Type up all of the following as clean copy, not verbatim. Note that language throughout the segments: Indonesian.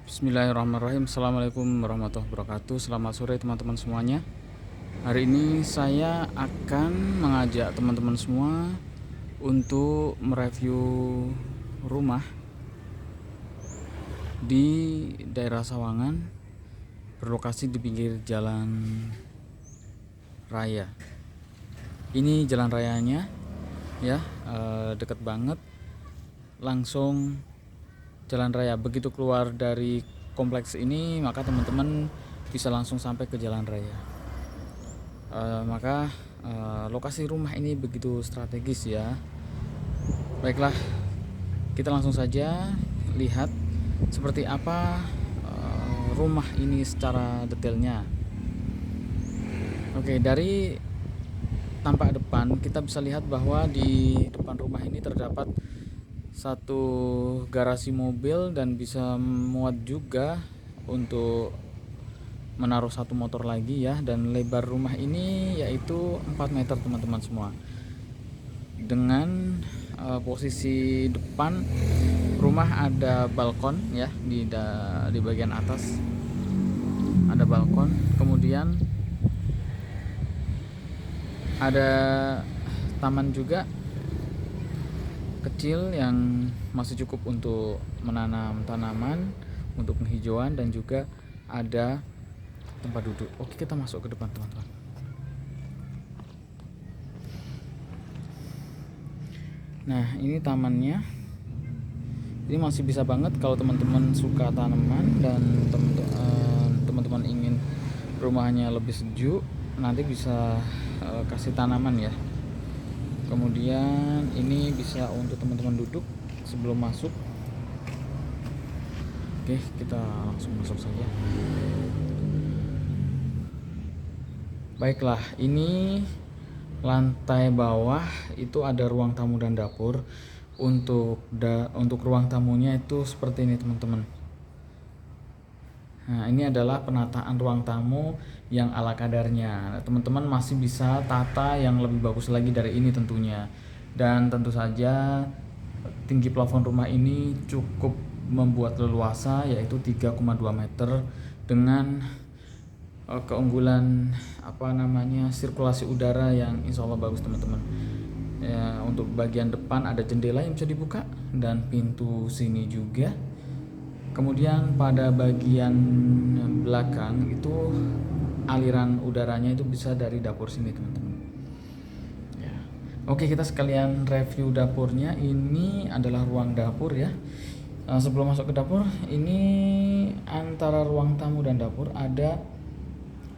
Bismillahirrahmanirrahim. Assalamualaikum warahmatullahi wabarakatuh. Selamat sore teman-teman semuanya. Hari ini saya akan mengajak teman-teman semua untuk mereview rumah di daerah Sawangan, berlokasi di pinggir jalan raya. Ini jalan rayanya ya, deket banget, langsung jalan raya. Begitu keluar dari kompleks ini, maka teman-teman bisa langsung sampai ke jalan raya. Maka lokasi rumah ini begitu strategis ya. Baiklah, kita langsung saja lihat seperti apa rumah ini secara detailnya. Oke, dari tampak depan kita bisa lihat bahwa di depan rumah ini terdapat satu garasi mobil dan bisa muat juga untuk menaruh satu motor lagi ya. Dan lebar rumah ini yaitu 4 meter teman-teman semua. Dengan posisi depan rumah ada balkon ya, di bagian atas ada balkon, kemudian ada taman juga kecil yang masih cukup untuk menanam tanaman, untuk penghijauan, dan juga ada tempat duduk. Oke, kita masuk ke depan teman-teman. Nah, ini tamannya. Ini masih bisa banget kalau teman-teman suka tanaman dan teman-teman ingin rumahnya lebih sejuk, nanti bisa kasih tanaman ya. Kemudian ini bisa untuk teman-teman duduk sebelum masuk. Oke, kita langsung masuk saja. Baiklah, ini lantai bawah itu ada ruang tamu dan dapur. Untuk ruang tamunya itu seperti ini teman-teman. Nah, ini adalah penataan ruang tamu yang ala kadarnya. Teman-teman masih bisa tata yang lebih bagus lagi dari ini tentunya. Dan tentu saja tinggi plafon rumah ini cukup membuat leluasa, yaitu 3,2 meter dengan keunggulan sirkulasi udara yang insya Allah bagus teman-teman. Ya, untuk bagian depan ada jendela yang bisa dibuka dan pintu sini juga. Kemudian pada bagian belakang itu aliran udaranya itu bisa dari dapur sini teman-teman ya. Oke, kita sekalian review dapurnya. Ini adalah ruang dapur ya. Sebelum masuk ke dapur, ini antara ruang tamu dan dapur ada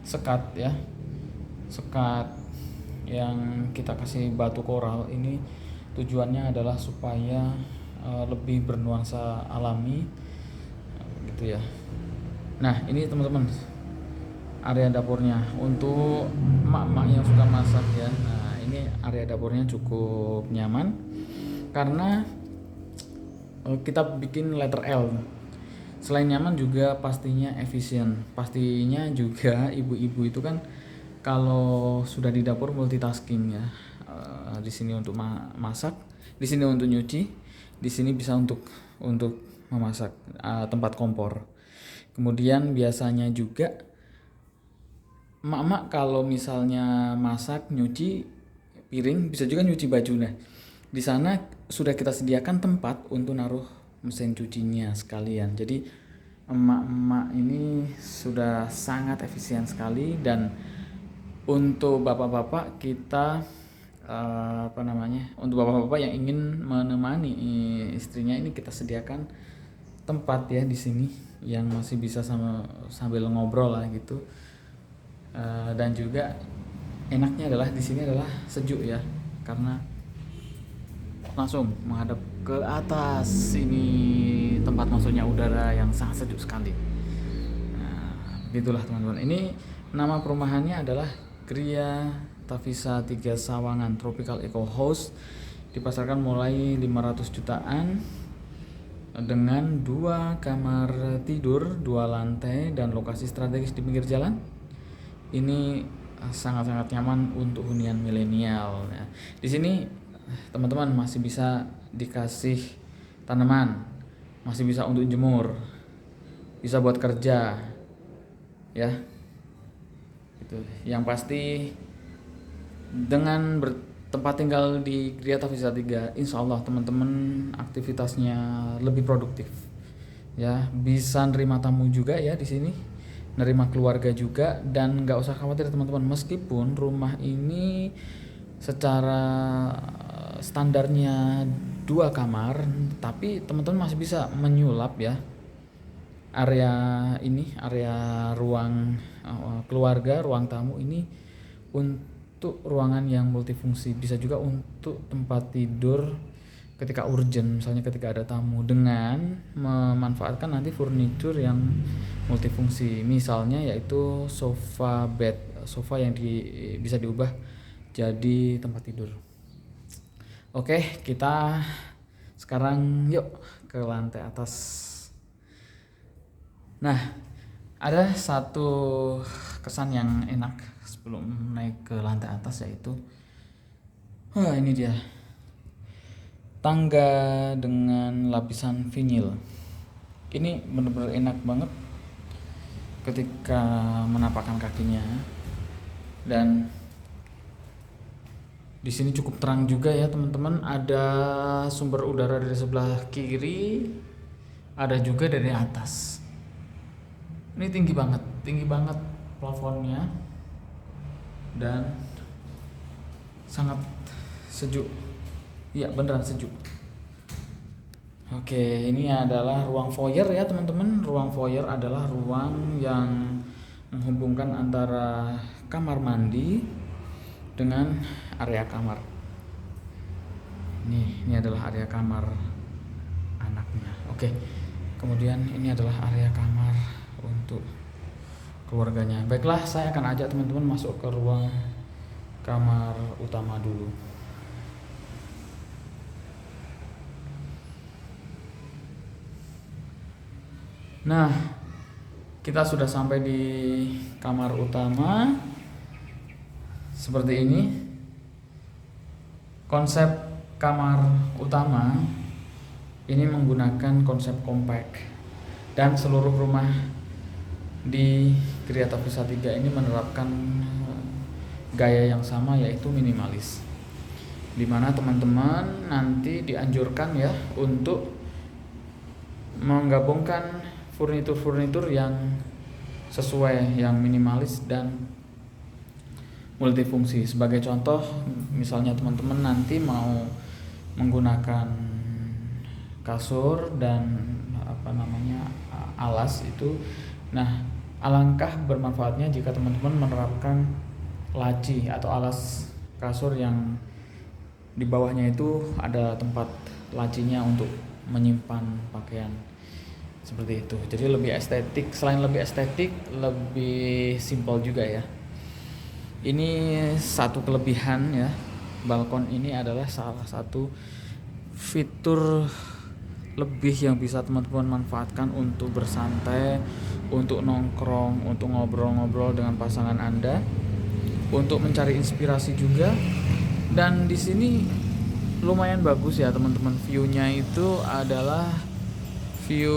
sekat ya, sekat yang kita kasih batu koral. Ini tujuannya adalah supaya lebih bernuansa alami gitu ya. Nah, ini teman-teman area dapurnya untuk emak-emak yang suka masak ya. Nah, ini area dapurnya cukup nyaman karena kita bikin letter L. Selain nyaman juga pastinya efisien. Pastinya juga ibu-ibu itu kan kalau sudah di dapur multitasking ya. Di sini untuk masak, di sini untuk nyuci, di sini bisa untuk memasak, tempat kompor. Kemudian biasanya juga emak-emak kalau misalnya masak, nyuci piring, bisa juga nyuci baju. Nah, di sana sudah kita sediakan tempat untuk naruh mesin cucinya sekalian. Jadi emak-emak ini sudah sangat efisien sekali. Dan untuk bapak-bapak kita untuk bapak-bapak yang ingin menemani istrinya, ini kita sediakan tempat ya di sini yang masih bisa sambil ngobrol lah gitu. Dan juga enaknya adalah di sini adalah sejuk ya, karena langsung menghadap ke atas. Ini tempat masuknya udara yang sangat sejuk sekali. Nah, begitulah teman-teman. Ini nama perumahannya adalah Gria Tavisa 3 Sawangan Tropical Eco House. Dipasarkan mulai 500 jutaan dengan 2 kamar tidur, 2 lantai, dan lokasi strategis di pinggir jalan. Ini sangat-sangat nyaman untuk hunian milenial ya. Di sini teman-teman masih bisa dikasih tanaman, masih bisa untuk jemur, bisa buat kerja ya. Itu yang pasti dengan bertempat tinggal di Gria Taufiza 3, insya Allah teman-teman aktivitasnya lebih produktif ya, bisa nerima tamu juga ya di sini, nerima keluarga juga, dan nggak usah khawatir teman-teman, meskipun rumah ini secara standarnya 2 kamar, tapi teman-teman masih bisa menyulap ya area ini, area ruang keluarga, ruang tamu ini untuk ruangan yang multifungsi, bisa juga untuk tempat tidur ketika urgent, misalnya ketika ada tamu, dengan memanfaatkan nanti furnitur yang multifungsi, misalnya yaitu sofa bed, sofa yang bisa diubah jadi tempat tidur. Oke, kita sekarang yuk ke lantai atas. Nah, ada satu kesan yang enak sebelum naik ke lantai atas, yaitu ini dia, tangga dengan lapisan vinil. Ini benar-benar enak banget ketika menapakkan kakinya, dan di sini cukup terang juga ya teman-teman. Ada sumber udara dari sebelah kiri, ada juga dari atas. Ini tinggi banget plafonnya, dan sangat sejuk. Iya, beneran sejuk. Oke, ini adalah ruang foyer ya teman-teman. Ruang foyer adalah ruang yang menghubungkan antara kamar mandi dengan area kamar. Ini adalah area kamar anaknya. Oke. Kemudian ini adalah area kamar untuk keluarganya. Baiklah, saya akan ajak teman-teman masuk ke ruang kamar utama dulu. Nah, kita sudah sampai di kamar utama. Seperti ini konsep kamar utama ini, menggunakan konsep compact, dan seluruh rumah di Gria Taufiza 3 ini menerapkan gaya yang sama, yaitu minimalis, dimana teman-teman nanti dianjurkan ya untuk menggabungkan furnitur yang sesuai, yang minimalis dan multifungsi. Sebagai contoh, misalnya teman-teman nanti mau menggunakan kasur dan alas itu, nah alangkah bermanfaatnya jika teman-teman menerapkan laci atau alas kasur yang di bawahnya itu ada tempat lacinya untuk menyimpan pakaian, seperti itu. Jadi lebih estetik, selain lebih estetik, lebih simpel juga ya. Ini satu kelebihan ya, balkon ini adalah salah satu fitur lebih yang bisa teman-teman manfaatkan untuk bersantai, untuk nongkrong, untuk ngobrol-ngobrol dengan pasangan Anda, untuk mencari inspirasi juga. Dan di sini lumayan bagus ya teman-teman, view-nya itu adalah view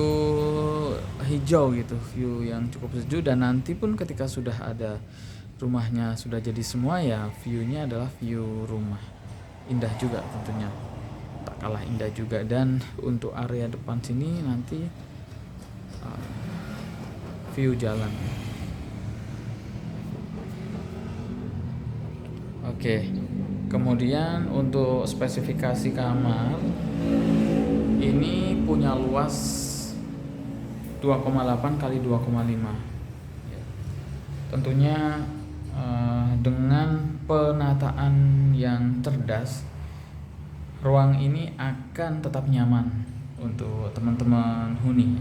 hijau gitu, view yang cukup sejuk. Dan nanti pun ketika sudah ada rumahnya, sudah jadi semua ya, view-nya adalah view rumah, indah juga tentunya, tak kalah indah juga. Dan untuk area depan sini nanti view jalan. Oke, kemudian untuk spesifikasi kamar ini punya luas 2,8 kali 2,5. Tentunya dengan penataan yang cerdas, ruang ini akan tetap nyaman untuk teman-teman huni.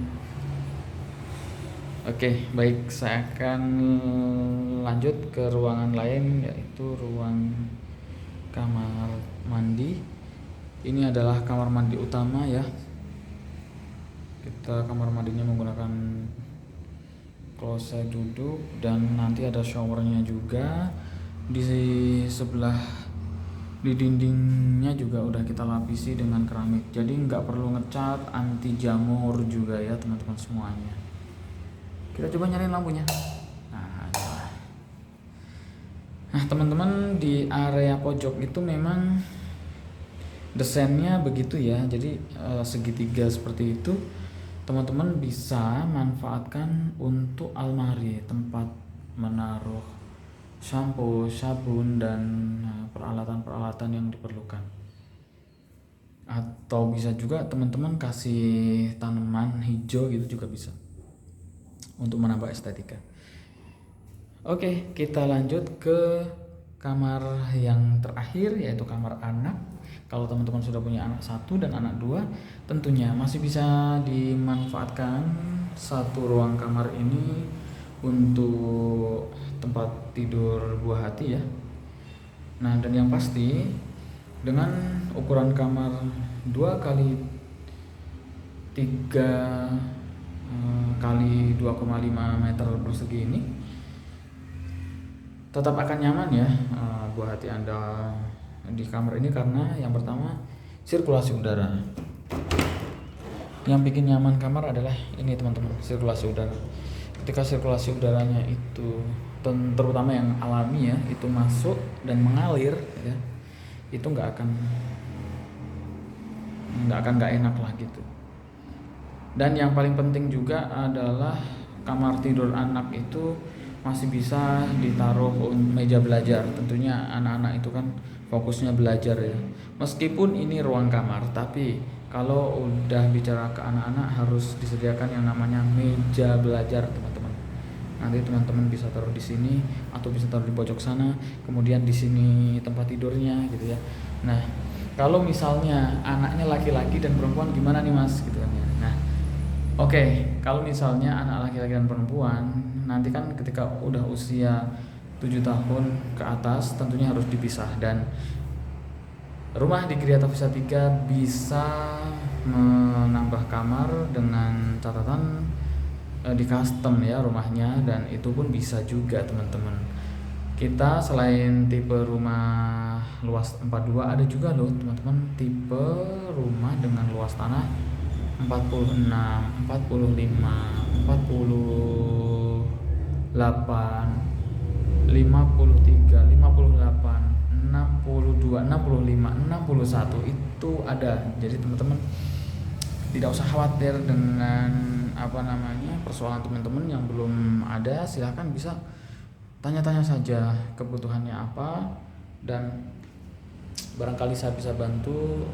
Oke, baik, saya akan lanjut ke ruangan lain, yaitu ruang kamar mandi. Ini adalah kamar mandi utama ya. Kita kamar mandinya menggunakan kloset duduk, dan nanti ada showernya juga. Di sebelah, di dindingnya juga udah kita lapisi dengan keramik, jadi nggak perlu ngecat, anti jamur juga ya teman-teman semuanya. Kita coba nyalain lampunya. Nah, nyala. Nah teman-teman, di area pojok itu memang desainnya begitu ya, jadi segitiga seperti itu teman-teman bisa manfaatkan untuk almari, tempat menaruh shampoo, sabun, dan peralatan-peralatan yang diperlukan. Atau bisa juga teman-teman kasih tanaman hijau gitu juga bisa untuk menambah estetika. Oke, kita lanjut ke kamar yang terakhir, yaitu kamar anak. Kalau teman-teman sudah punya anak 1 dan anak 2, tentunya masih bisa dimanfaatkan satu ruang kamar ini untuk tempat tidur buah hati ya. Nah, dan yang pasti dengan ukuran kamar 2 kali 3 kali 2,5 meter persegi ini tetap akan nyaman ya buah hati Anda di kamar ini, karena yang pertama sirkulasi udara. Yang bikin nyaman kamar adalah ini teman-teman, sirkulasi udara. Ketika sirkulasi udaranya itu terutama yang alami ya, itu masuk dan mengalir ya, itu nggak akan nggak enak lah gitu. Dan yang paling penting juga adalah kamar tidur anak itu masih bisa ditaruh meja belajar. Tentunya anak-anak itu kan fokusnya belajar ya. Meskipun ini ruang kamar, tapi kalau udah bicara ke anak-anak harus disediakan yang namanya meja belajar teman-teman. Nanti teman-teman bisa taruh di sini atau bisa taruh di pojok sana, kemudian di sini tempat tidurnya gitu ya. Nah, kalau misalnya anaknya laki-laki dan perempuan gimana nih Mas gitu kan ya. Nah, oke, kalau misalnya anak laki-laki dan perempuan nanti kan ketika udah usia 7 tahun ke atas tentunya harus dipisah, dan rumah di Gria Tavisa 3 bisa menambah kamar dengan catatan di custom ya rumahnya, dan itu pun bisa juga teman-teman. Kita selain tipe rumah luas 42 ada juga loh teman-teman tipe rumah dengan luas tanah 46, 45, 48, 53, 53, 58, 62, 65, 61 itu ada. Jadi teman-teman tidak usah khawatir dengan persoalan teman-teman yang belum ada. Silahkan bisa tanya-tanya saja kebutuhannya apa, dan barangkali saya bisa bantu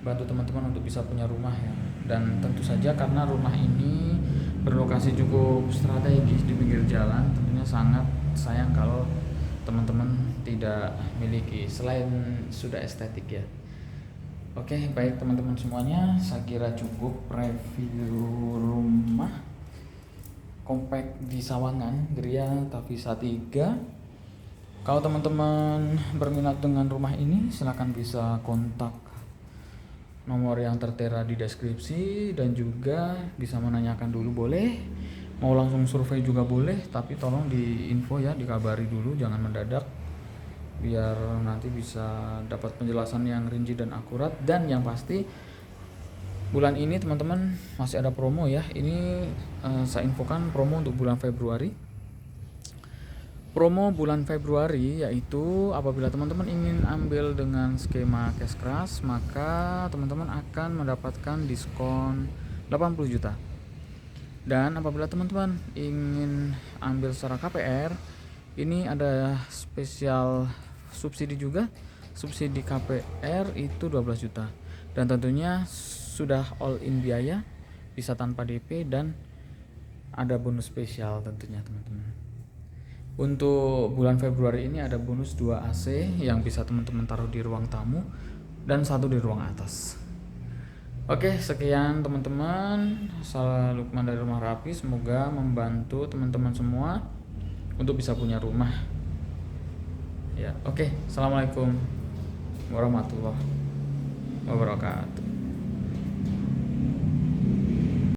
bantu teman-teman untuk bisa punya rumah ya. Dan tentu saja karena rumah ini berlokasi cukup strategis di pinggir jalan, tentunya sangat sayang kalau teman-teman tidak miliki, selain sudah estetik ya. Oke, baik teman-teman semuanya, saya kira cukup review rumah kompak di Sawangan Gria Tavisa 3. Kalau teman-teman berminat dengan rumah ini, silakan bisa kontak nomor yang tertera di deskripsi, dan juga bisa menanyakan dulu boleh, mau langsung survei juga boleh, tapi tolong di info ya, dikabari dulu, jangan mendadak, biar nanti bisa dapat penjelasan yang rinci dan akurat. Dan yang pasti bulan ini teman-teman masih ada promo ya. Ini saya infokan promo untuk bulan Februari. Promo bulan Februari yaitu apabila teman-teman ingin ambil dengan skema cash crush, maka teman-teman akan mendapatkan diskon 80 juta. Dan apabila teman-teman ingin ambil secara KPR, ini ada spesial subsidi juga. Subsidi KPR itu 12 juta. Dan tentunya sudah all in biaya, bisa tanpa DP, dan ada bonus spesial tentunya teman-teman. Untuk bulan Februari ini ada bonus 2 AC yang bisa teman-teman taruh di ruang tamu dan 1 di ruang atas. Oke, sekian teman-teman. Saya Lukman dari Rumah Rapi, semoga membantu teman-teman semua untuk bisa punya rumah. Ya, oke. Assalamualaikum warahmatullahi wabarakatuh.